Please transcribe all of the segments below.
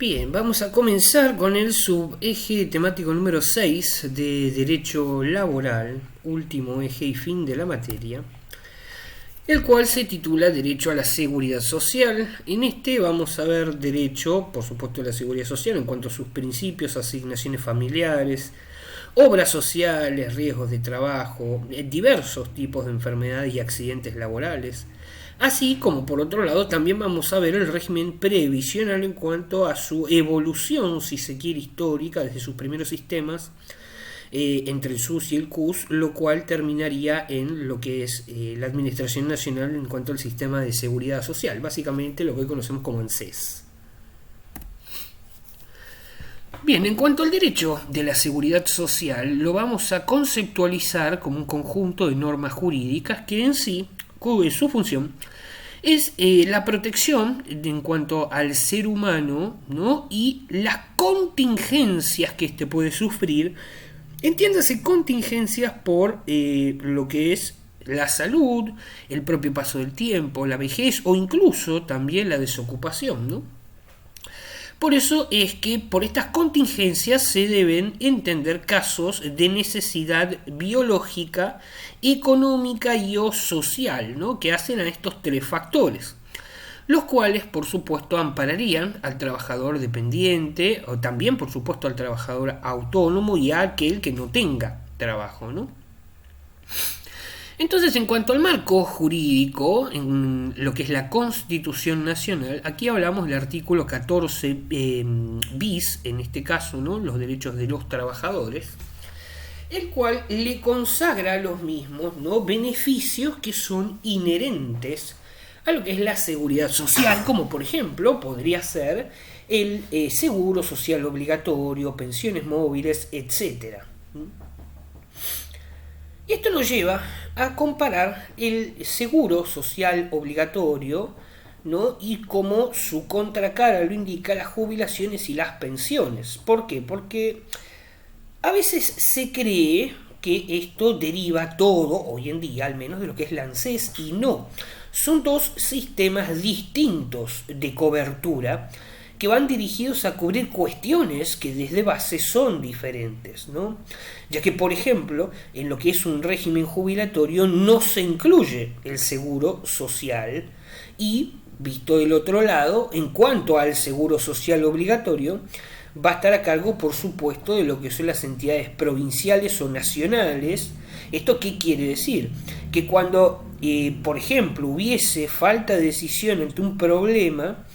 Bien, vamos a comenzar con el subeje temático número 6 de Derecho Laboral, último eje y fin de la materia, el cual se titula Derecho a la Seguridad Social. En este vamos a ver derecho, por supuesto, a la seguridad social en cuanto a sus principios, asignaciones familiares, obras sociales, riesgos de trabajo, diversos tipos de enfermedades y accidentes laborales. Así como por otro lado también vamos a ver el régimen previsional en cuanto a su evolución, si se quiere, histórica desde sus primeros sistemas entre el SUS y el CUS, lo cual terminaría en lo que es la Administración Nacional en cuanto al sistema de seguridad social, básicamente lo que hoy conocemos como ANSES. Bien, en cuanto al derecho de la seguridad social, lo vamos a conceptualizar como un conjunto de normas jurídicas que en sí, su función es la protección en cuanto al ser humano, ¿no? Y las contingencias que éste puede sufrir. Entiéndase contingencias por lo que es la salud, el propio paso del tiempo, la vejez o incluso también la desocupación, ¿no? Por eso es que por estas contingencias se deben entender casos de necesidad biológica, económica y o social, ¿no? Que hacen a estos tres factores, los cuales por supuesto ampararían al trabajador dependiente o también por supuesto al trabajador autónomo y a aquel que no tenga trabajo, ¿no? Entonces, en cuanto al marco jurídico, en lo que es la Constitución Nacional, aquí hablamos del artículo 14 bis, en este caso, ¿no? Los derechos de los trabajadores, el cual le consagra a los mismos, ¿no? Beneficios que son inherentes a lo que es la seguridad social, como por ejemplo podría ser el seguro social obligatorio, pensiones móviles, etc. Y esto nos lleva a comparar el seguro social obligatorio, ¿no? Y como su contracara lo indica, las jubilaciones y las pensiones. ¿Por qué? Porque a veces se cree que esto deriva todo, hoy en día al menos, de lo que es la ANSES, y no. Son dos sistemas distintos de cobertura que van dirigidos a cubrir cuestiones que desde base son diferentes, ¿no? Ya que, por ejemplo, en lo que es un régimen jubilatorio no se incluye el seguro social y, visto del otro lado, en cuanto al seguro social obligatorio, va a estar a cargo, por supuesto, de lo que son las entidades provinciales o nacionales. ¿Esto qué quiere decir? Que cuando, por ejemplo, hubiese falta de decisión ante un problema,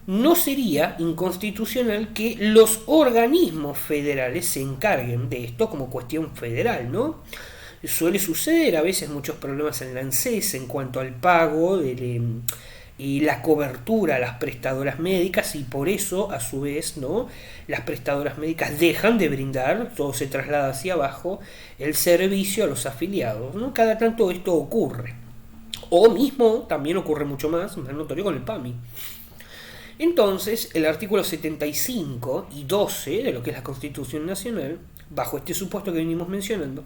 no sería inconstitucional que los organismos federales se encarguen de esto como cuestión federal, ¿no? Suele suceder a veces muchos problemas en la ANSES en cuanto al pago y la cobertura a las prestadoras médicas, y por eso a su vez, ¿no? Las prestadoras médicas dejan de brindar, todo se traslada hacia abajo, el servicio a los afiliados, ¿no? Cada tanto esto ocurre, o mismo también ocurre mucho más notorio con el PAMI. Entonces, el artículo 75 y 12 de lo que es la Constitución Nacional, bajo este supuesto que venimos mencionando,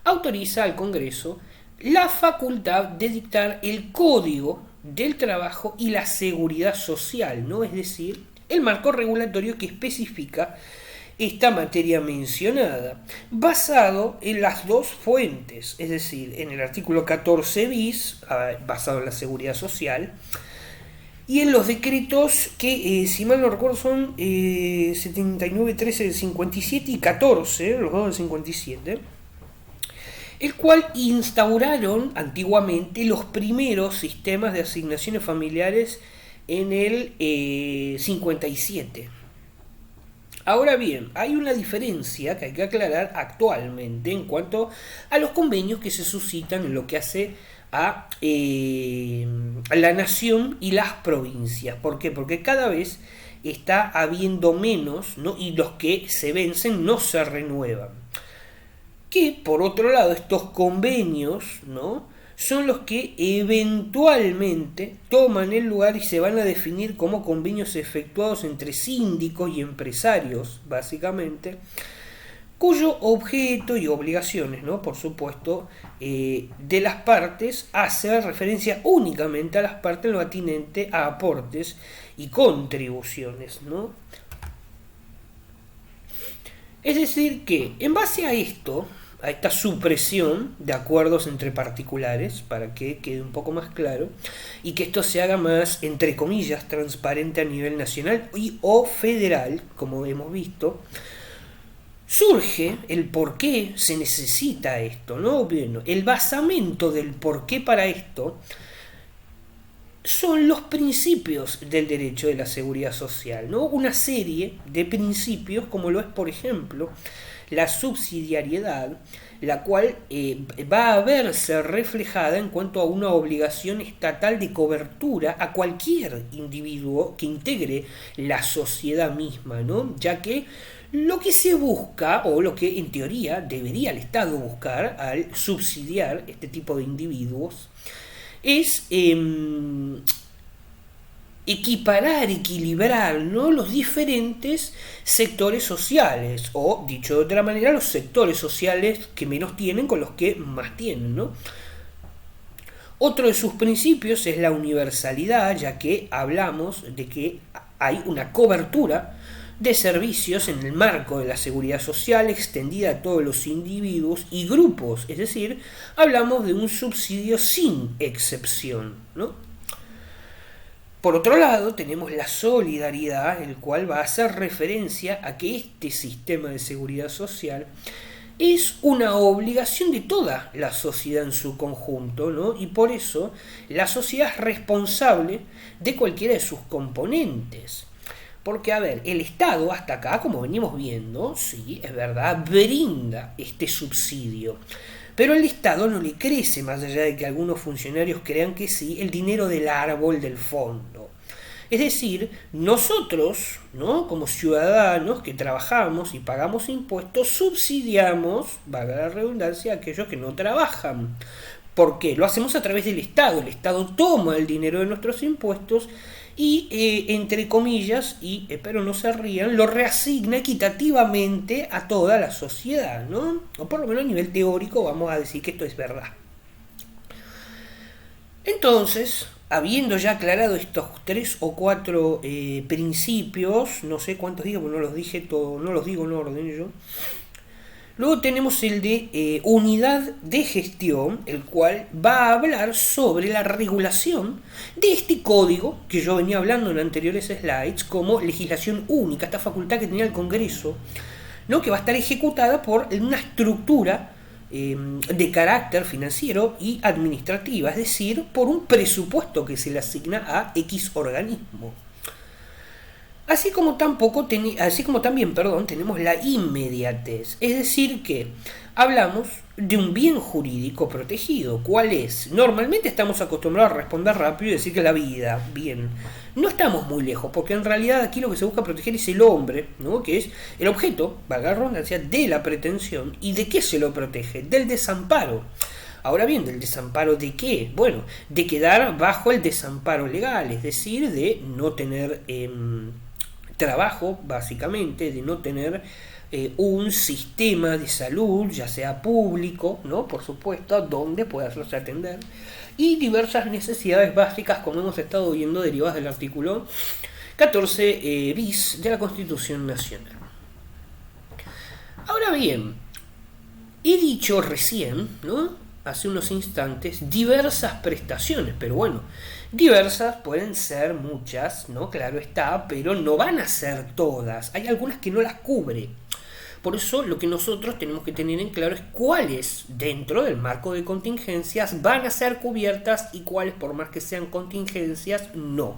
autoriza al Congreso la facultad de dictar el Código del Trabajo y la Seguridad Social, ¿no? Es decir, el marco regulatorio que especifica esta materia mencionada, basado en las dos fuentes, es decir, en el artículo 14 bis, basado en la seguridad social, y en los decretos que, si mal no recuerdo, son 79, 13 del 57 y 14, los dos del 57, el cual instauraron antiguamente los primeros sistemas de asignaciones familiares en el 57. Ahora bien, hay una diferencia que hay que aclarar actualmente en cuanto a los convenios que se suscitan en lo que hace a la nación y las provincias. ¿Por qué? Porque cada vez está habiendo menos, ¿no? Y los que se vencen no se renuevan. Que por otro lado estos convenios, ¿no? Son los que eventualmente toman el lugar y se van a definir como convenios efectuados entre síndicos y empresarios, básicamente, cuyo objeto y obligaciones, ¿no? Por supuesto, de las partes hace referencia únicamente a las partes en lo atinente a aportes y contribuciones, ¿no? Es decir que, en base a esto, a esta supresión de acuerdos entre particulares, para que quede un poco más claro, y que esto se haga más, entre comillas, transparente a nivel nacional y o federal, como hemos visto, surge el por qué se necesita esto, ¿no? Bueno, el basamento del por qué para esto son los principios del derecho de la seguridad social, ¿no? Una serie de principios como lo es, por ejemplo, la subsidiariedad, la cual va a verse reflejada en cuanto a una obligación estatal de cobertura a cualquier individuo que integre la sociedad misma, ¿no? Ya que lo que se busca, o lo que en teoría debería el Estado buscar al subsidiar este tipo de individuos, es equiparar, equilibrar, ¿no?, los diferentes sectores sociales, o dicho de otra manera, los sectores sociales que menos tienen con los que más tienen, ¿no? Otro de sus principios es la universalidad, ya que hablamos de que hay una cobertura de servicios en el marco de la seguridad social extendida a todos los individuos y grupos, es decir, hablamos de un subsidio sin excepción, ¿no? Por otro lado, tenemos la solidaridad, el cual va a hacer referencia a que este sistema de seguridad social es una obligación de toda la sociedad en su conjunto, ¿no? Y por eso la sociedad es responsable de cualquiera de sus componentes. Porque, a ver, el Estado hasta acá, como venimos viendo, sí, es verdad, brinda este subsidio. Pero el Estado no le crece, más allá de que algunos funcionarios crean que sí, el dinero del árbol del fondo. Es decir, nosotros, ¿no?, como ciudadanos que trabajamos y pagamos impuestos, subsidiamos, valga la redundancia, a aquellos que no trabajan. ¿Por qué? Lo hacemos a través del Estado. El Estado toma el dinero de nuestros impuestos y, entre comillas, pero no se rían, lo reasigna equitativamente a toda la sociedad, ¿no? O por lo menos a nivel teórico vamos a decir que esto es verdad. Entonces, habiendo ya aclarado estos 3 o 4 principios, no sé cuántos digo, porque no los dije todo, no los digo en orden yo. Luego tenemos el de unidad de gestión, el cual va a hablar sobre la regulación de este código que yo venía hablando en anteriores slides como legislación única, esta facultad que tenía el Congreso, ¿no?, que va a estar ejecutada por una estructura de carácter financiero y administrativa, es decir, por un presupuesto que se le asigna a X organismo. Así como también tenemos la inmediatez, es decir que hablamos de un bien jurídico protegido. ¿Cuál es? Normalmente estamos acostumbrados a responder rápido y decir que la vida, bien. No estamos muy lejos, porque en realidad aquí lo que se busca proteger es el hombre, ¿no?, que es el objeto, valga la redundancia, de la pretensión. ¿Y de qué se lo protege? Del desamparo. Ahora bien, ¿del desamparo de qué? Bueno, de quedar bajo el desamparo legal, es decir, de no tener trabajo, básicamente, de no tener un sistema de salud, ya sea público, ¿no?, por supuesto, donde pueda hacerse atender, y diversas necesidades básicas, como hemos estado viendo, derivadas del artículo 14 bis de la Constitución Nacional. Ahora bien, he dicho recién, ¿no?, hace unos instantes, diversas prestaciones, pero bueno, diversas pueden ser muchas, ¿no?, claro está, pero no van a ser todas, hay algunas que no las cubre. Por eso lo que nosotros tenemos que tener en claro es cuáles dentro del marco de contingencias van a ser cubiertas y cuáles, por más que sean contingencias, no.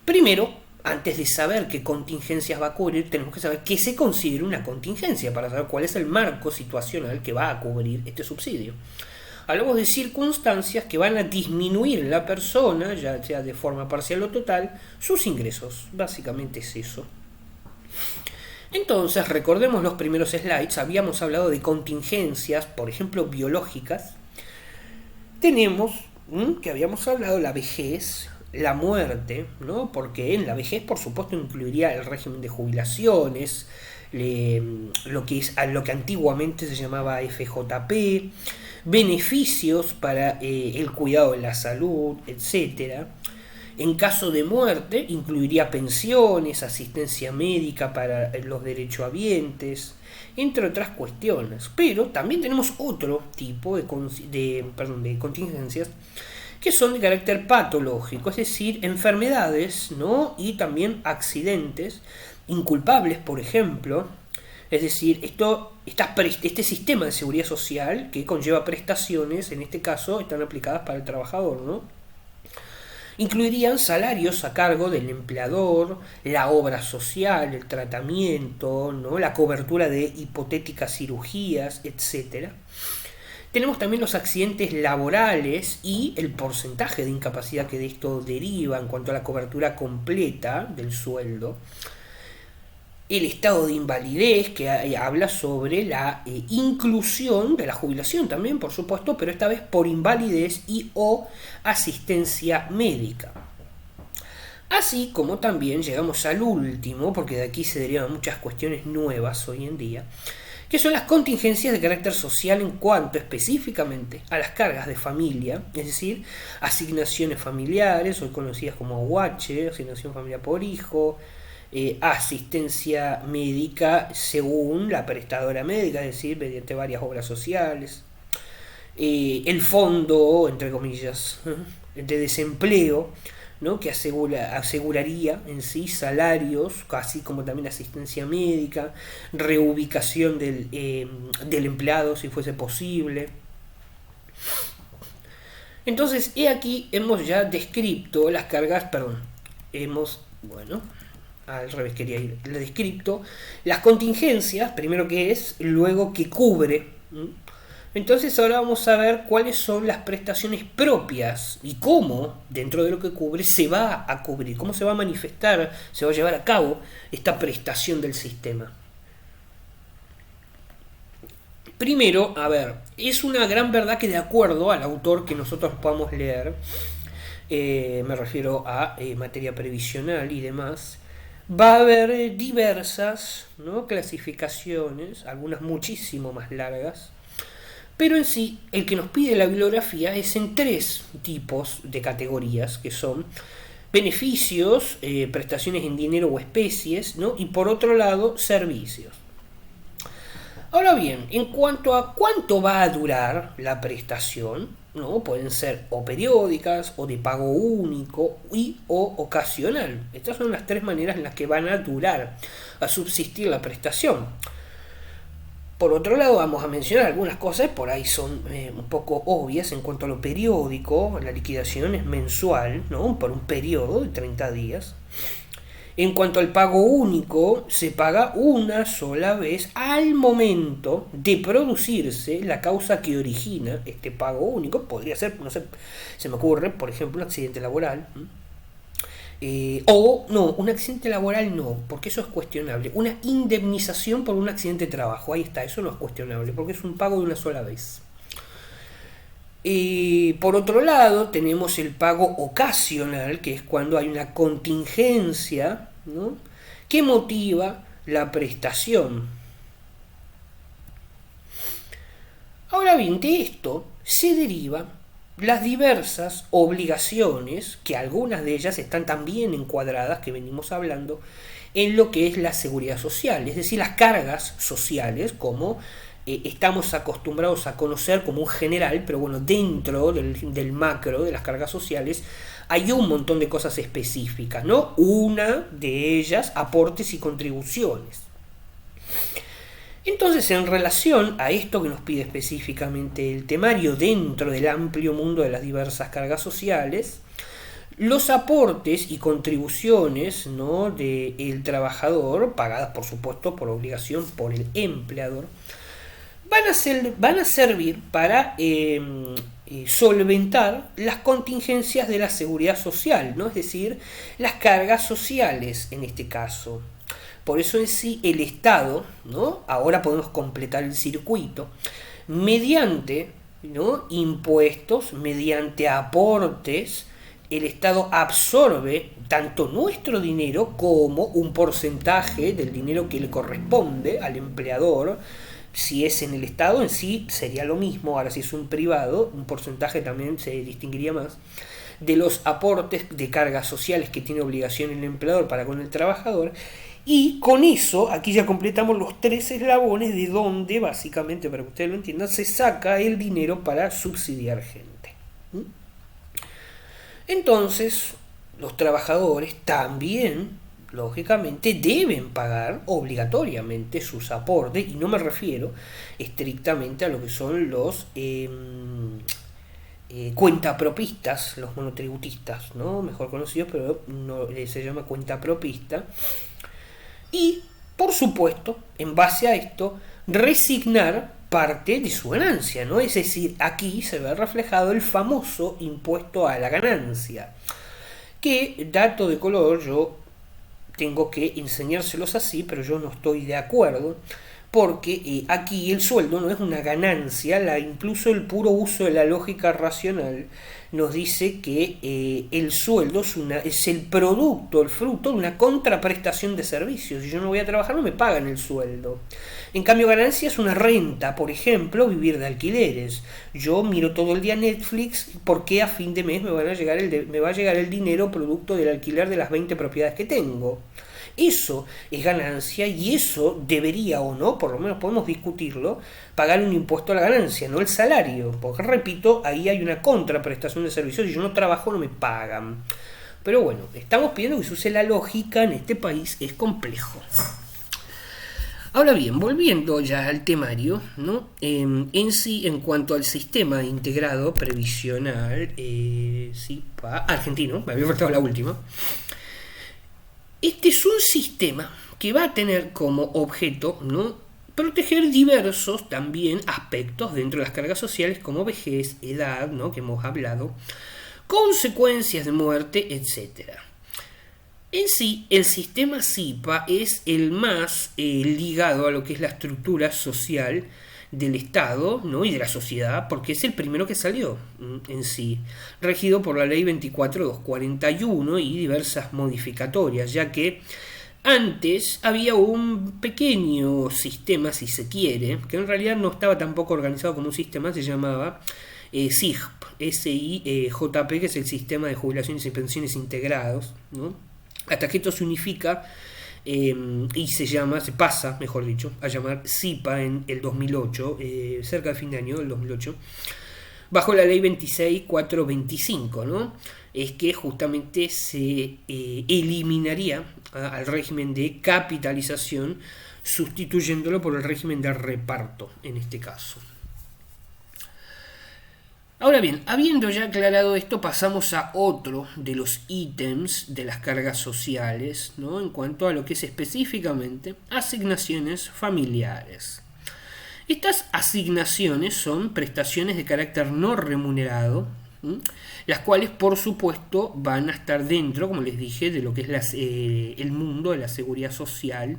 Primero, antes de saber qué contingencias va a cubrir, tenemos que saber qué se considera una contingencia para saber cuál es el marco situacional que va a cubrir este subsidio. Hablamos de circunstancias que van a disminuir en la persona, ya sea de forma parcial o total, sus ingresos. Básicamente es eso. Entonces, recordemos los primeros slides, habíamos hablado de contingencias, por ejemplo, biológicas. Tenemos, que habíamos hablado, la vejez, la muerte, ¿no?, porque en la vejez, por supuesto, incluiría el régimen de jubilaciones, lo que antiguamente se llamaba FJP, beneficios para el cuidado de la salud, etc. En caso de muerte, incluiría pensiones, asistencia médica para los derechohabientes, entre otras cuestiones. Pero también tenemos otro tipo de contingencias que son de carácter patológico, es decir, enfermedades, ¿no? Y también accidentes inculpables, por ejemplo. Es decir, este sistema de seguridad social que conlleva prestaciones, en este caso, están aplicadas para el trabajador, ¿no? Incluirían salarios a cargo del empleador, la obra social, el tratamiento, ¿no? La cobertura de hipotéticas cirugías, etcétera. Tenemos también los accidentes laborales y el porcentaje de incapacidad que de esto deriva en cuanto a la cobertura completa del sueldo. El estado de invalidez, que habla sobre la inclusión de la jubilación también, por supuesto, pero esta vez por invalidez y o asistencia médica. Así como también llegamos al último, porque de aquí se derivan muchas cuestiones nuevas hoy en día, que son las contingencias de carácter social en cuanto específicamente a las cargas de familia, es decir, asignaciones familiares, hoy conocidas como AUH, asignación familiar por hijo, asistencia médica según la prestadora médica, es decir, mediante varias obras sociales, el fondo, entre comillas, de desempleo, ¿no? Que aseguraría en sí salarios, así como también asistencia médica, reubicación del empleado si fuese posible. Entonces, aquí hemos ya descrito las cargas, al revés quería ir, le descripto las contingencias, primero qué es, luego qué cubre. Entonces ahora vamos a ver cuáles son las prestaciones propias y cómo, dentro de lo que cubre, se va a cubrir, cómo se va a manifestar, se va a llevar a cabo esta prestación del sistema. Primero, es una gran verdad que de acuerdo al autor que nosotros podamos leer, me refiero a materia previsional y demás, va a haber diversas, ¿no? Clasificaciones, algunas muchísimo más largas, pero en sí el que nos pide la bibliografía es en 3 tipos de categorías, que son beneficios, prestaciones en dinero o especies, ¿no? Y por otro lado, servicios. Ahora bien, en cuanto a cuánto va a durar la prestación, ¿no? Pueden ser o periódicas, o de pago único, o ocasional. Estas son las 3 maneras en las que van a durar, a subsistir la prestación. Por otro lado, vamos a mencionar algunas cosas, por ahí son un poco obvias en cuanto a lo periódico. La liquidación es mensual, ¿no? Por un periodo de 30 días. En cuanto al pago único, se paga una sola vez al momento de producirse la causa que origina este pago único. Podría ser, no sé, se me ocurre, por ejemplo, un accidente laboral. Un accidente laboral no, porque eso es cuestionable. Una indemnización por un accidente de trabajo, ahí está, eso no es cuestionable, porque es un pago de una sola vez. Por otro lado, tenemos el pago ocasional, que es cuando hay una contingencia, ¿no? Que motiva la prestación. Ahora bien, de esto se derivan las diversas obligaciones, que algunas de ellas están también encuadradas, que venimos hablando, en lo que es la seguridad social, es decir, las cargas sociales, como estamos acostumbrados a conocer como un general, pero bueno, dentro del macro de las cargas sociales hay un montón de cosas específicas, ¿no? Una de ellas, aportes y contribuciones. Entonces, en relación a esto que nos pide específicamente el temario dentro del amplio mundo de las diversas cargas sociales, los aportes y contribuciones, ¿no? del trabajador, pagadas por supuesto por obligación por el empleador, van a servir para solventar las contingencias de la seguridad social, ¿no? Es decir, las cargas sociales en este caso. Por eso en sí el Estado, ¿no? Ahora podemos completar el circuito, mediante, ¿no? impuestos, mediante aportes, el Estado absorbe tanto nuestro dinero como un porcentaje del dinero que le corresponde al empleador. Si es en el Estado en sí sería lo mismo, ahora si es un privado, un porcentaje también se distinguiría más, de los aportes de cargas sociales que tiene obligación el empleador para con el trabajador. Y con eso, aquí ya completamos los 3 eslabones de donde, básicamente, para que ustedes lo entiendan, se saca el dinero para subsidiar gente. Entonces, los trabajadores también, lógicamente, deben pagar obligatoriamente sus aportes, y no me refiero estrictamente a lo que son los cuentapropistas, los monotributistas, ¿no? Mejor conocidos, pero no se llama cuentapropista. Y, por supuesto, en base a esto, resignar parte de su ganancia, ¿no? Es decir, aquí se ve reflejado el famoso impuesto a la ganancia, que, dato de color, yo tengo que enseñárselos así, pero yo no estoy de acuerdo, porque aquí el sueldo no es una ganancia, incluso el puro uso de la lógica racional nos dice que el sueldo es el producto, el fruto de una contraprestación de servicios. Si yo no voy a trabajar, no me pagan el sueldo. En cambio, ganancia es una renta, por ejemplo, vivir de alquileres. Yo miro todo el día Netflix porque a fin de mes me va a llegar el dinero producto del alquiler de las 20 propiedades que tengo. Eso es ganancia, y eso debería, o no, por lo menos podemos discutirlo, pagar un impuesto a la ganancia, no el salario, porque repito, ahí hay una contraprestación de servicios. Si yo no trabajo, no me pagan. Pero bueno, estamos pidiendo que se use la lógica. En este país es complejo. Ahora bien, volviendo ya al temario, ¿no? En sí, en cuanto al sistema integrado previsional, argentino, me había faltado la última. Este es un sistema que va a tener como objeto, ¿no?, proteger diversos también aspectos dentro de las cargas sociales, como vejez, edad, ¿no?, que hemos hablado, consecuencias de muerte, etc. En sí, el sistema SIPA es el más ligado a lo que es la estructura social del Estado, ¿no?, y de la sociedad, porque es el primero que salió en sí, regido por la ley 24.241 y diversas modificatorias, ya que antes había un pequeño sistema, si se quiere, que en realidad no estaba tampoco organizado como un sistema, se llamaba SIJP, S-I-J-P, que es el Sistema de Jubilaciones y Pensiones Integrados, ¿no?, hasta que esto se unifica y se pasa, mejor dicho, a llamar SIPA en el 2008, cerca del fin de año del 2008, bajo la ley 26.425, ¿no? Es que justamente se eliminaría al régimen de capitalización, sustituyéndolo por el régimen de reparto, en este caso. Ahora bien, habiendo ya aclarado esto, pasamos a otro de los ítems de las cargas sociales, ¿no?, en cuanto a lo que es específicamente asignaciones familiares. Estas asignaciones son prestaciones de carácter no remunerado, las cuales por supuesto van a estar dentro, como les dije, de lo que es el mundo de la seguridad social.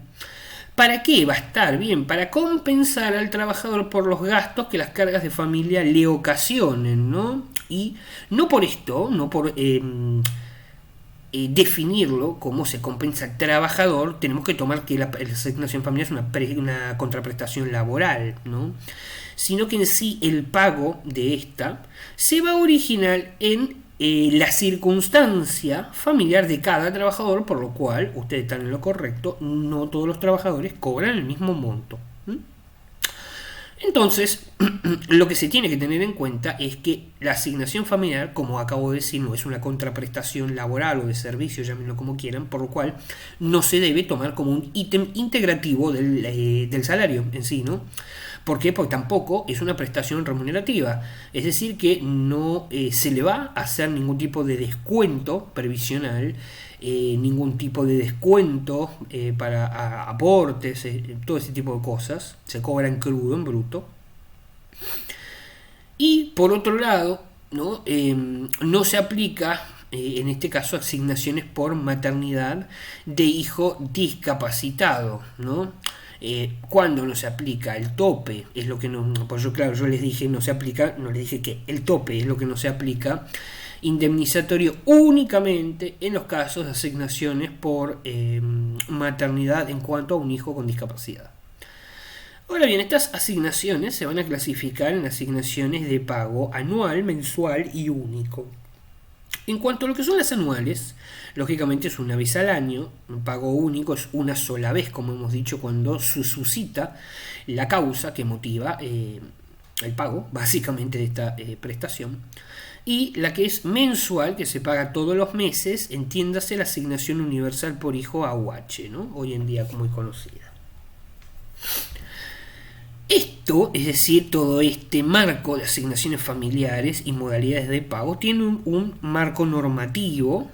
¿Para qué va a estar? Bien, para compensar al trabajador por los gastos que las cargas de familia le ocasionen, ¿no? Y no por esto, no por definirlo cómo se compensa al trabajador, tenemos que tomar que la asignación familiar es una contraprestación laboral, ¿no?, sino que en sí el pago de esta se va a originar en la circunstancia familiar de cada trabajador, por lo cual ustedes están en lo correcto, no todos los trabajadores cobran el mismo monto. Entonces, lo que se tiene que tener en cuenta es que la asignación familiar, como acabo de decir, no es una contraprestación laboral o de servicio, llámenlo como quieran, por lo cual no se debe tomar como un ítem integrativo del salario en sí, ¿no? ¿Por qué? Porque tampoco es una prestación remunerativa, es decir, que no se le va a hacer ningún tipo de descuento previsional, ningún tipo de descuento para aportes, todo ese tipo de cosas, se cobra en crudo, en bruto. Y por otro lado, ¿no?, no se aplica en este caso asignaciones por maternidad de hijo discapacitado, ¿no? Cuando no se aplica el tope, es lo que no, pues yo les dije no se aplica, no les dije que el tope es lo que no se aplica, indemnizatorio únicamente en los casos de asignaciones por maternidad en cuanto a un hijo con discapacidad. Ahora bien, estas asignaciones se van a clasificar en asignaciones de pago anual, mensual y único. En cuanto a lo que son las anuales, lógicamente es una vez al año, un pago único es una sola vez, como hemos dicho, cuando se suscita la causa que motiva el pago, básicamente, de esta prestación. Y la que es mensual, que se paga todos los meses, entiéndase la asignación universal por hijo AUH, ¿no? Hoy en día muy conocida. Esto, es decir, todo este marco de asignaciones familiares y modalidades de pago, tiene un marco normativo,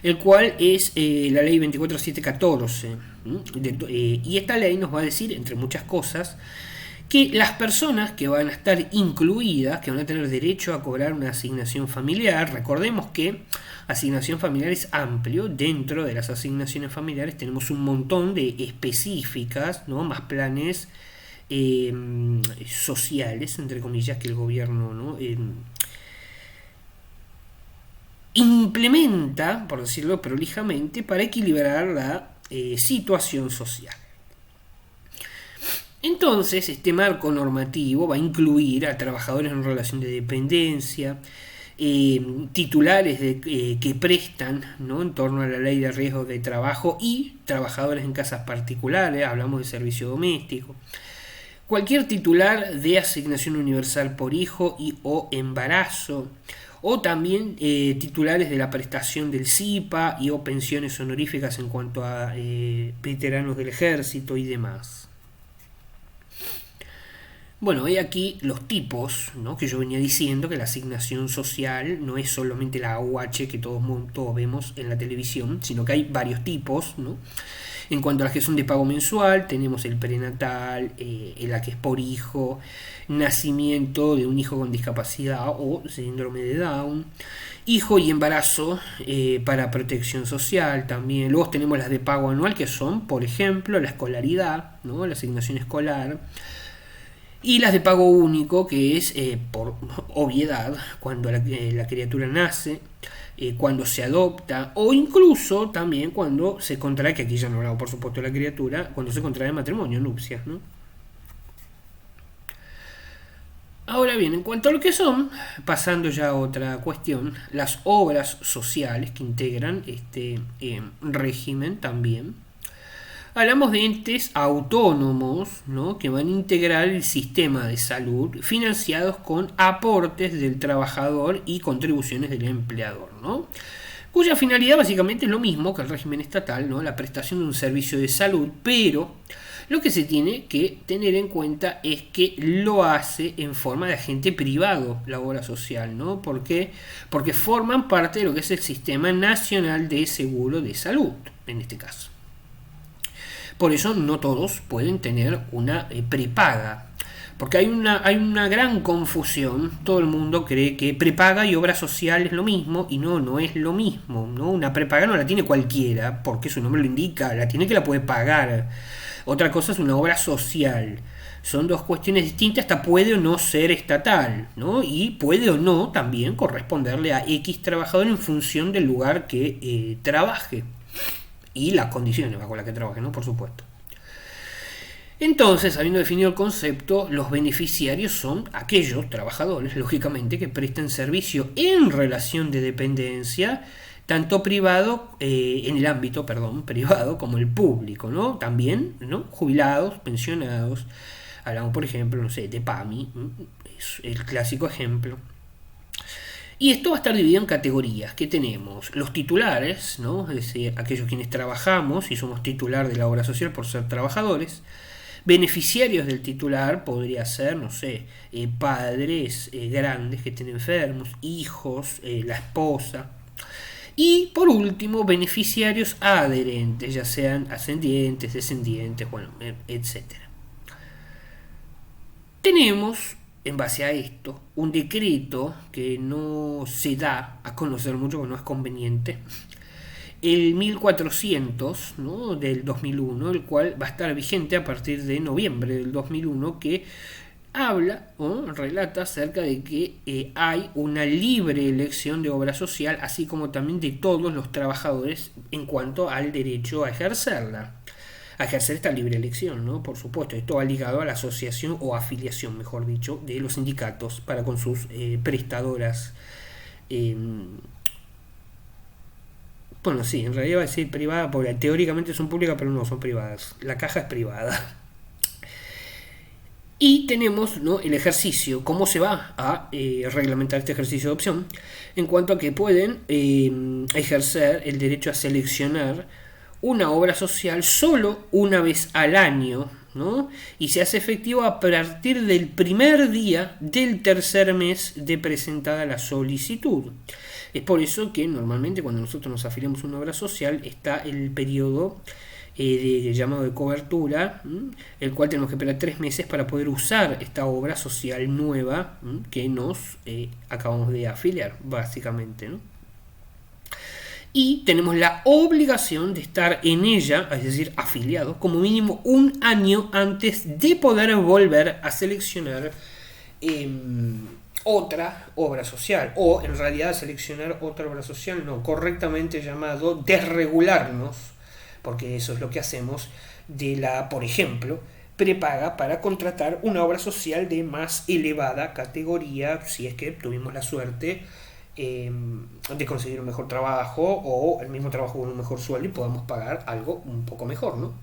el cual es la ley 24714. Y esta ley nos va a decir, entre muchas cosas, que las personas que van a estar incluidas, que van a tener derecho a cobrar una asignación familiar, recordemos que asignación familiar es amplio, dentro de las asignaciones familiares tenemos un montón de específicas, ¿no? Más planes sociales, entre comillas, que el gobierno, ¿no? Implementa, por decirlo prolijamente, para equilibrar la situación social. Entonces, este marco normativo va a incluir a trabajadores en relación de dependencia, titulares que prestan, ¿no? En torno a la ley de riesgos de trabajo, y trabajadores en casas particulares, hablamos de servicio doméstico. Cualquier titular de asignación universal por hijo y o embarazo, o también titulares de la prestación del SIPA y o pensiones honoríficas en cuanto a veteranos del ejército y demás. Bueno, hay aquí los tipos, ¿no? Que yo venía diciendo, que la asignación social no es solamente la AUH que todos vemos en la televisión, sino que hay varios tipos, ¿no? En cuanto a las que son de pago mensual, tenemos el prenatal, la que es por hijo, nacimiento de un hijo con discapacidad o síndrome de Down, hijo y embarazo para protección social también. Luego tenemos las de pago anual, que son, por ejemplo, la escolaridad, ¿no? La asignación escolar. Y las de pago único, que es por obviedad, cuando la criatura nace, cuando se adopta, o incluso también cuando se contrae, que aquí ya no hablamos por supuesto de la criatura, cuando se contrae matrimonio, nupcias, ¿no? Ahora bien, en cuanto a lo que son, pasando ya a otra cuestión, las obras sociales que integran este régimen también. Hablamos de entes autónomos, ¿no? Que van a integrar el sistema de salud, financiados con aportes del trabajador y contribuciones del empleador, ¿no? Cuya finalidad básicamente es lo mismo que el régimen estatal, ¿no? La prestación de un servicio de salud, pero lo que se tiene que tener en cuenta es que lo hace en forma de agente privado la obra social, ¿no? ¿Por qué? Porque forman parte de lo que es el Sistema Nacional de Seguro de Salud, en este caso. Por eso no todos pueden tener una prepaga, porque hay una gran confusión. Todo el mundo cree que prepaga y obra social es lo mismo, y no es lo mismo, ¿no? Una prepaga no la tiene cualquiera, porque su nombre lo indica, la tiene que la puede pagar. Otra cosa es una obra social. Son dos cuestiones distintas, hasta puede o no ser estatal, ¿no? Y puede o no también corresponderle a X trabajador en función del lugar que trabaje. Y las condiciones bajo las que trabaje, ¿no? Por supuesto. Entonces, habiendo definido el concepto, los beneficiarios son aquellos trabajadores, lógicamente, que prestan servicio en relación de dependencia, tanto privado, en el ámbito, privado, como el público, ¿no? También, ¿no? Jubilados, pensionados. Hablamos, por ejemplo, no sé, de PAMI, es el clásico ejemplo. Y esto va a estar dividido en categorías. ¿Qué tenemos? Los titulares, ¿no? Es decir, aquellos quienes trabajamos y somos titular de la obra social por ser trabajadores. Beneficiarios del titular podría ser, no sé, padres grandes que estén enfermos, hijos, la esposa. Y por último, beneficiarios adherentes, ya sean ascendientes, descendientes, bueno, etc. Tenemos, en base a esto, un decreto que no se da a conocer mucho, porque no es conveniente, el 1400, ¿no? Del 2001, el cual va a estar vigente a partir de noviembre del 2001, que habla o relata acerca de que hay una libre elección de obra social, así como también de todos los trabajadores en cuanto al derecho a ejercerla. A ejercer esta libre elección, ¿no? Por supuesto, esto va ligado a la asociación o afiliación, mejor dicho, de los sindicatos para con sus prestadoras Bueno, sí, en realidad va a decir privada porque teóricamente son públicas, pero no son privadas. La caja es privada. Y tenemos, ¿no?, el ejercicio, cómo se va a reglamentar este ejercicio de opción, en cuanto a que pueden ejercer el derecho a seleccionar una obra social solo una vez al año, ¿no? Y se hace efectivo a partir del primer día del tercer mes de presentada la solicitud. Es por eso que normalmente cuando nosotros nos afiliamos a una obra social está el periodo llamado de cobertura, el cual tenemos que esperar 3 meses para poder usar esta obra social nueva que nos acabamos de afiliar, básicamente, ¿no? Y tenemos la obligación de estar en ella, es decir, afiliados, como mínimo un año antes de poder volver a seleccionar otra obra social, o en realidad seleccionar otra obra social, no, correctamente llamado desregularnos, porque eso es lo que hacemos de la, por ejemplo, prepaga para contratar una obra social de más elevada categoría, si es que tuvimos la suerte de conseguir un mejor trabajo o el mismo trabajo con un mejor sueldo y podamos pagar algo un poco mejor, ¿no?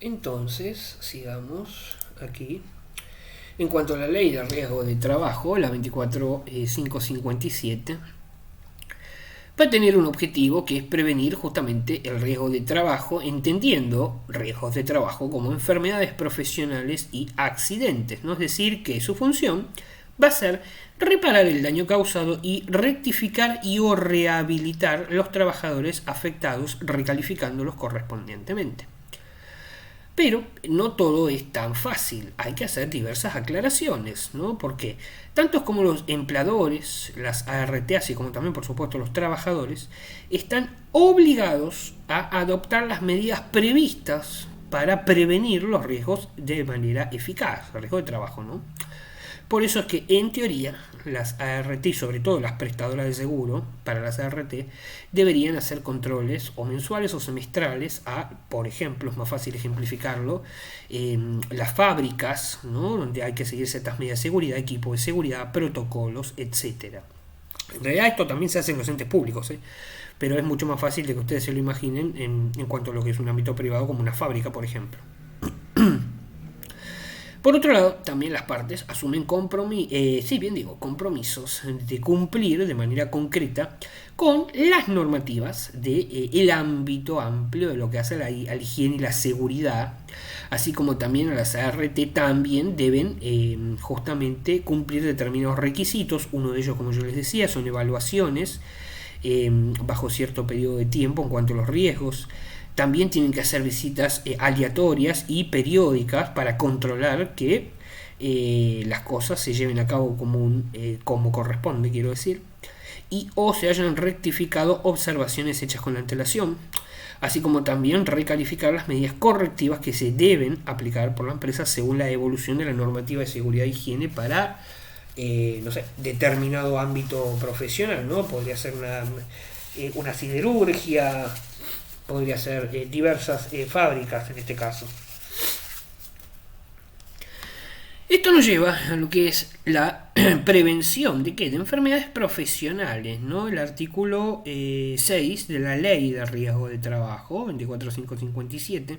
Entonces, sigamos aquí. En cuanto a la ley de riesgo de trabajo, la 24557, va a tener un objetivo que es prevenir justamente el riesgo de trabajo, entendiendo riesgos de trabajo como enfermedades profesionales y accidentes, ¿no? Es decir, que su función va a ser reparar el daño causado y rectificar y o rehabilitar los trabajadores afectados, recalificándolos correspondientemente. Pero no todo es tan fácil, hay que hacer diversas aclaraciones, ¿no? Porque tantos como los empleadores, las ART, así como también por supuesto los trabajadores, están obligados a adoptar las medidas previstas para prevenir los riesgos de manera eficaz, el riesgo de trabajo, ¿no? Por eso es que en teoría las ART y sobre todo las prestadoras de seguro para las ART deberían hacer controles o mensuales o semestrales a, por ejemplo, es más fácil ejemplificarlo, las fábricas, ¿no?, donde hay que seguir ciertas medidas de seguridad, equipos de seguridad, protocolos, etcétera. En realidad esto también se hace en los entes públicos, pero es mucho más fácil de que ustedes se lo imaginen en cuanto a lo que es un ámbito privado como una fábrica, por ejemplo. Por otro lado, también las partes asumen compromisos de cumplir de manera concreta con las normativas del ámbito amplio de lo que hace a la higiene y la seguridad, así como también a las ART también deben justamente cumplir determinados requisitos. Uno de ellos, como yo les decía, son evaluaciones bajo cierto periodo de tiempo en cuanto a los riesgos. También tienen que hacer visitas aleatorias y periódicas para controlar que las cosas se lleven a cabo como corresponde, quiero decir, y o se hayan rectificado observaciones hechas con antelación, así como también recalificar las medidas correctivas que se deben aplicar por la empresa según la evolución de la normativa de seguridad e higiene para, determinado ámbito profesional, ¿no? Podría ser una siderurgia, podría ser diversas fábricas en este caso. Esto nos lleva a lo que es la prevención de enfermedades profesionales, ¿no? El artículo 6 de la Ley de Riesgo de Trabajo, 24557,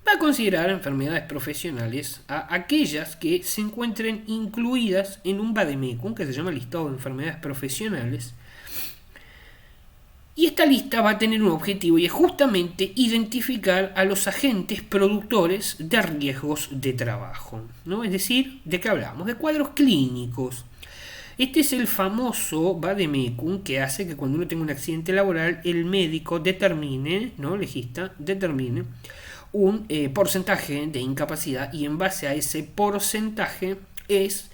va a considerar enfermedades profesionales a aquellas que se encuentren incluidas en un vademecum, que se llama Listado de Enfermedades Profesionales. Y esta lista va a tener un objetivo y es justamente identificar a los agentes productores de riesgos de trabajo, ¿no? Es decir, ¿de qué hablamos? De cuadros clínicos. Este es el famoso vademecum que hace que cuando uno tenga un accidente laboral el médico determine, ¿no?, legista, determine un porcentaje de incapacidad y en base a ese porcentaje es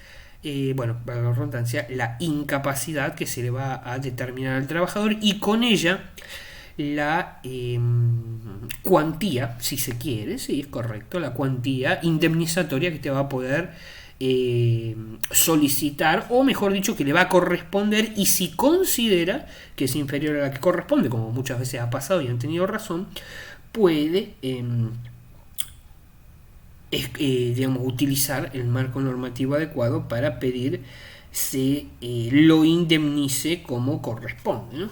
para la redundancia, la incapacidad que se le va a determinar al trabajador y con ella la cuantía, si se quiere, sí, es correcto, la cuantía indemnizatoria que te va a poder solicitar, o mejor dicho, que le va a corresponder, y si considera que es inferior a la que corresponde, como muchas veces ha pasado y han tenido razón, puede utilizar el marco normativo adecuado para pedir se lo indemnice como corresponde, ¿no?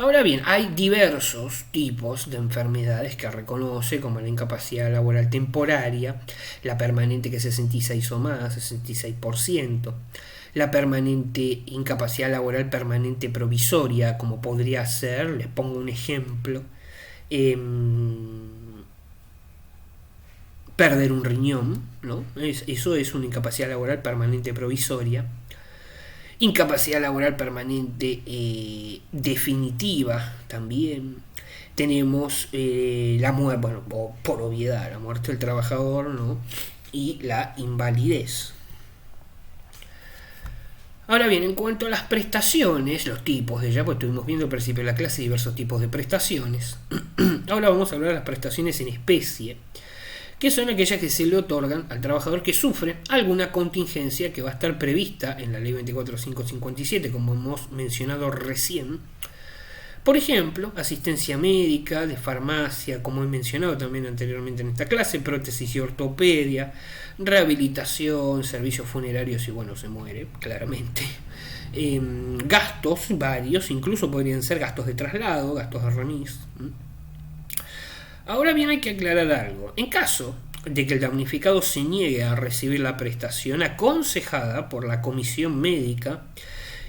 Ahora bien, hay diversos tipos de enfermedades que reconoce, como la incapacidad laboral temporaria, la permanente, que es 66 o más, 66%, la permanente incapacidad laboral permanente provisoria, como podría ser, les pongo un ejemplo, perder un riñón, ¿no? Eso es una incapacidad laboral permanente provisoria. Incapacidad laboral permanente definitiva también. Tenemos la muerte, bueno, por obviedad, la muerte del trabajador, ¿no? Y la invalidez. Ahora bien, en cuanto a las prestaciones, los tipos de ella, pues estuvimos viendo al principio de la clase diversos tipos de prestaciones. Ahora vamos a hablar de las prestaciones en especie, que son aquellas que se le otorgan al trabajador que sufre alguna contingencia que va a estar prevista en la ley 24557, como hemos mencionado recién. Por ejemplo, asistencia médica, de farmacia, como he mencionado también anteriormente en esta clase, prótesis y ortopedia, rehabilitación, servicios funerarios y bueno, se muere, claramente. Gastos varios, incluso podrían ser gastos de traslado, gastos de remis. Ahora bien, hay que aclarar algo. En caso de que el damnificado se niegue a recibir la prestación aconsejada por la comisión médica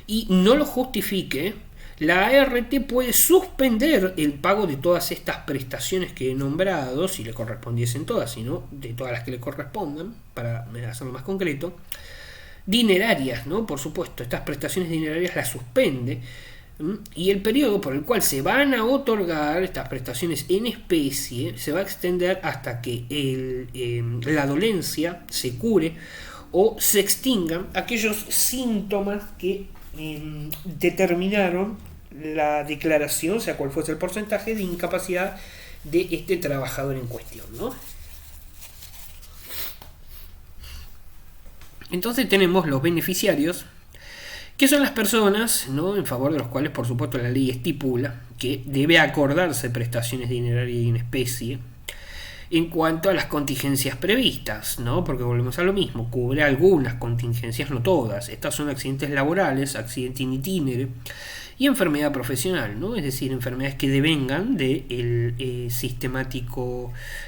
y no lo justifique, la ART puede suspender el pago de todas estas prestaciones que he nombrado, si le correspondiesen todas, sino de todas las que le correspondan, para hacerlo más concreto, dinerarias, ¿no? Por supuesto, estas prestaciones dinerarias las suspende. Y el periodo por el cual se van a otorgar estas prestaciones en especie se va a extender hasta que la dolencia se cure o se extingan aquellos síntomas que determinaron la declaración, sea cual fuese el porcentaje de incapacidad de este trabajador en cuestión, ¿no? Entonces tenemos los beneficiarios, que son las personas, ¿no?, en favor de los cuales, por supuesto, la ley estipula que debe acordarse prestaciones dinerarias y en especie en cuanto a las contingencias previstas, ¿no? Porque volvemos a lo mismo, cubre algunas contingencias, no todas. Estas son accidentes laborales, accidente in itinere y enfermedad profesional, ¿no? Es decir, enfermedades que devengan de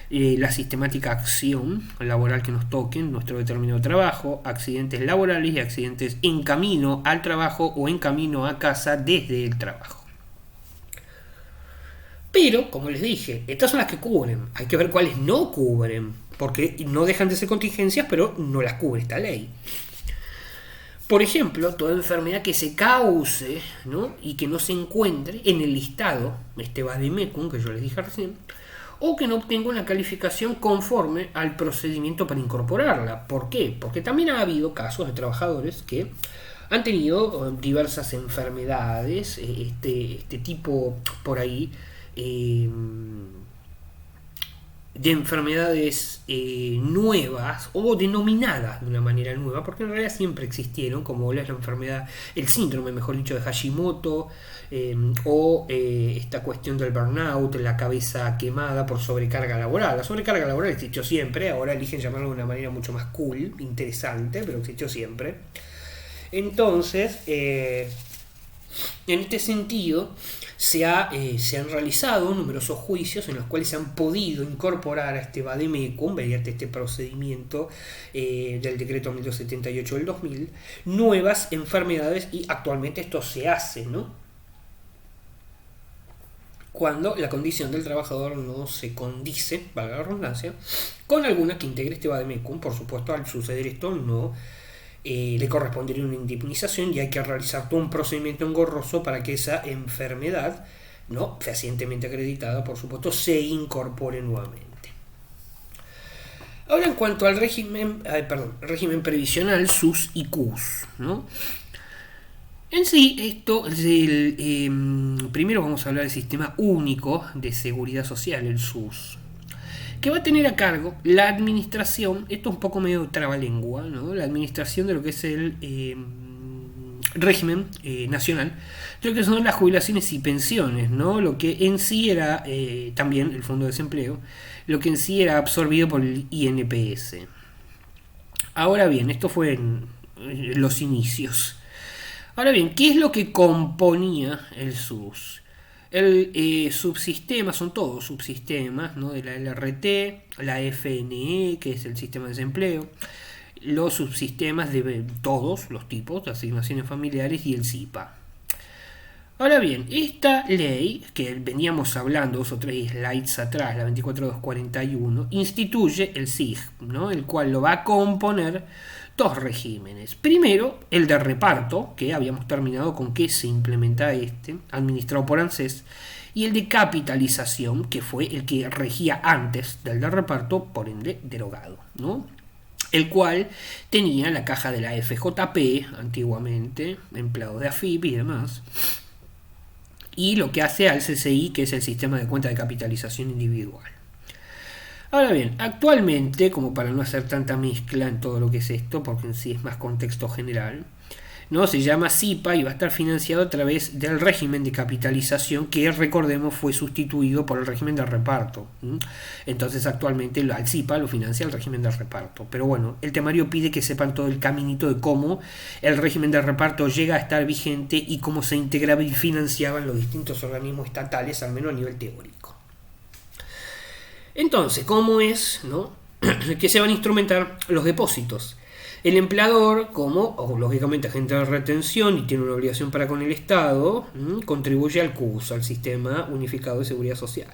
la sistemática acción laboral que nos toque en nuestro determinado trabajo, accidentes laborales y accidentes en camino al trabajo o en camino a casa desde el trabajo. Pero, como les dije, estas son las que cubren. Hay que ver cuáles no cubren, porque no dejan de ser contingencias, pero no las cubre esta ley. Por ejemplo, toda enfermedad que se cause, ¿no?, y que no se encuentre en el listado, este vademecum que yo les dije recién, o que no obtenga una calificación conforme al procedimiento para incorporarla. ¿Por qué? Porque también ha habido casos de trabajadores que han tenido diversas enfermedades, este tipo por ahí, de enfermedades nuevas o denominadas de una manera nueva, porque en realidad siempre existieron, como es la enfermedad, el síndrome, mejor dicho, de Hashimoto, o esta cuestión del burnout, la cabeza quemada por sobrecarga laboral. La sobrecarga laboral existió siempre, ahora eligen llamarlo de una manera mucho más cool, interesante, pero existió siempre. Entonces, en este sentido, se han realizado numerosos juicios en los cuales se han podido incorporar a este vademecum, mediante este procedimiento del decreto 1278 del 2000, nuevas enfermedades, y actualmente esto se hace, ¿no?, cuando la condición del trabajador no se condice, valga la redundancia, con alguna que integre este vademecum. Por supuesto, al suceder esto no le correspondería una indemnización y hay que realizar todo un procedimiento engorroso para que esa enfermedad, no fehacientemente acreditada, por supuesto, se incorpore nuevamente. Ahora, en cuanto al régimen previsional, SUS y CUS, ¿no? En sí, esto es primero vamos a hablar del Sistema Único de Seguridad Social, el SUS, que va a tener a cargo la administración, esto es un poco medio trabalengua, ¿no?, la administración de lo que es el régimen nacional, de lo que son las jubilaciones y pensiones, ¿no?, lo que en sí era también el Fondo de Desempleo, lo que en sí era absorbido por el INPS. Ahora bien, esto fue en los inicios. Ahora bien, ¿qué es lo que componía el SUS? El subsistema, son todos subsistemas, ¿no? De la LRT, la FNE, que es el sistema de desempleo, los subsistemas de todos los tipos de asignaciones familiares y el SIPA. Ahora bien, esta ley, que veníamos hablando 2 o 3 slides atrás, la 24241, instituye el SIG, ¿no? El cual lo va a componer dos regímenes. Primero, el de reparto, que habíamos terminado con que se implementa administrado por ANSES, y el de capitalización, que fue el que regía antes del de reparto, por ende derogado, ¿no? El cual tenía la caja de la FJP, antiguamente, empleado de AFIP y demás, y lo que hace al CCI, que es el sistema de cuenta de capitalización individual. Ahora bien, actualmente, como para no hacer tanta mezcla en todo lo que es esto, porque en sí es más contexto general, ¿no? Se llama SIPA y va a estar financiado a través del régimen de capitalización que, recordemos, fue sustituido por el régimen de reparto. Entonces actualmente al SIPA lo financia el régimen de reparto. Pero bueno, el temario pide que sepan todo el caminito de cómo el régimen de reparto llega a estar vigente y cómo se integraba y financiaban los distintos organismos estatales, al menos a nivel teórico. Entonces, ¿cómo es, no? que se van a instrumentar los depósitos? El empleador, como lógicamente agente de retención y tiene una obligación para con el Estado, contribuye al CUS, al Sistema Unificado de Seguridad Social.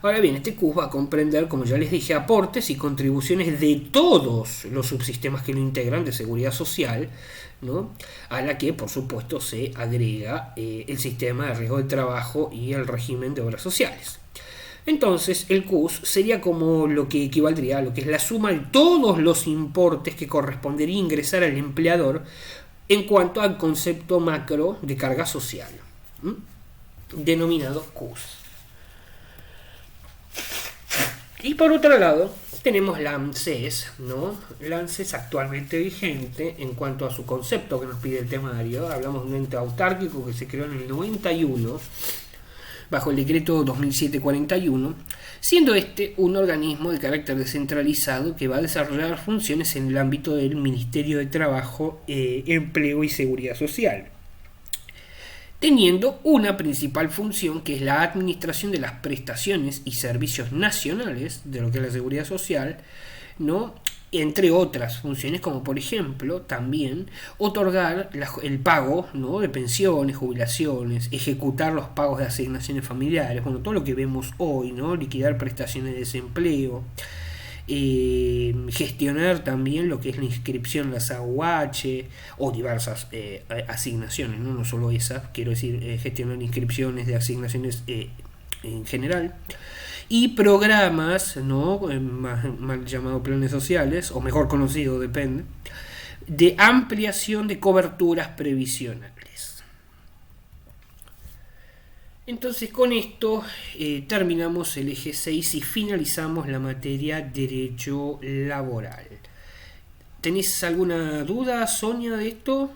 Ahora bien, este CUS va a comprender, como ya les dije, aportes y contribuciones de todos los subsistemas que lo integran de seguridad social, ¿no? A la que, por supuesto, se agrega el sistema de riesgo de trabajo y el régimen de obras sociales. Entonces el CUS sería como lo que equivaldría a lo que es la suma de todos los importes que correspondería ingresar al empleador en cuanto al concepto macro de carga social, denominado CUS. Y por otro lado tenemos la ANSES, ¿no? La ANSES actualmente vigente en cuanto a su concepto que nos pide el temario. Hablamos de un ente autárquico que se creó en el 91 bajo el decreto 2007-41, siendo este un organismo de carácter descentralizado que va a desarrollar funciones en el ámbito del Ministerio de Trabajo, Empleo y Seguridad Social, teniendo una principal función que es la administración de las prestaciones y servicios nacionales de lo que es la seguridad social, ¿no? Entre otras funciones, como por ejemplo también otorgar el pago, ¿no? de pensiones, jubilaciones, ejecutar los pagos de asignaciones familiares, bueno, todo lo que vemos hoy, ¿no? Liquidar prestaciones de desempleo, gestionar también lo que es la inscripción en las AUH o diversas asignaciones, ¿no? No solo esas, quiero decir, gestionar inscripciones de asignaciones en general, y programas, ¿no? mal llamados planes sociales, o mejor conocido, depende, de ampliación de coberturas previsionales. Entonces con esto terminamos el eje 6 y finalizamos la materia derecho laboral. ¿Tenés alguna duda, Sonia, de esto?